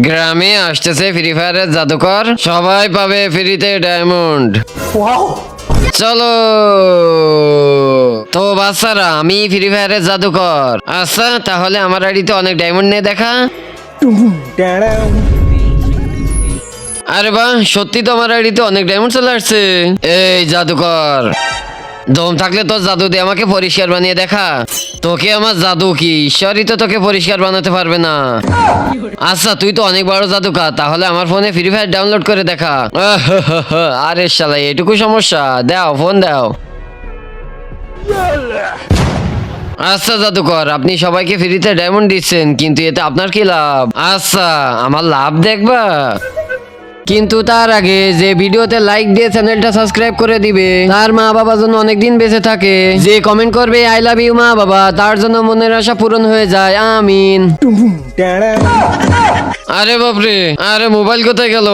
গ্রামে আসতেছে ফ্রি ফায়ারের জাদুকর, সবাই পাবে ফ্রিতে ডায়মন্ড। চলো তো বাচ্চারা, আমি ফ্রি ফায়ারের জাদুকর। আচ্ছা তাহলে আমার আইডিতে অনেক ডায়মন্ড নিয়ে দেখা। আরে বাহ, সত্যি তো আমার আইডিতে অনেক ডায়মন্ড চলে আসছে। এই জাদুকর, দম থাকলে তোর জাদু দিয়ে আমাকে পরিষ্কার বানিয়ে দেখা। তোকে আমার জাদু কি, ঈশ্বরই তো তোকে পরিষ্কার বানাতে পারবে না। আচ্ছা তুই তো অনেক বড় জাদুকর, তাহলে আমার ফোনে ফ্রি ফায়ার ডাউনলোড করে দেখা। আরে শালা, এটুকু সমস্যা? দাও ফোন দাও। আচ্ছা জাদুকর, আপনি সবাইকে ফ্রিতে ডায়মন্ড দিচ্ছেন, কিন্তু এতে আপনার কি লাভ? আচ্ছা আমার লাভ দেখবা, কিন্তু তার আগে যে ভিডিওতে লাইক দিয়ে চ্যানেলটা সাবস্ক্রাইব করে দিবে, তার মা বাবা যেন অনেকদিন বেঁচে থাকে। যে কমেন্ট করবে আই লাভ ইউ মা বাবা, তার জন্য মনের আশা পূরণ হয়ে যায়, আমিন। আরে বাপরে, আরে মোবাইল কোথায় গেল?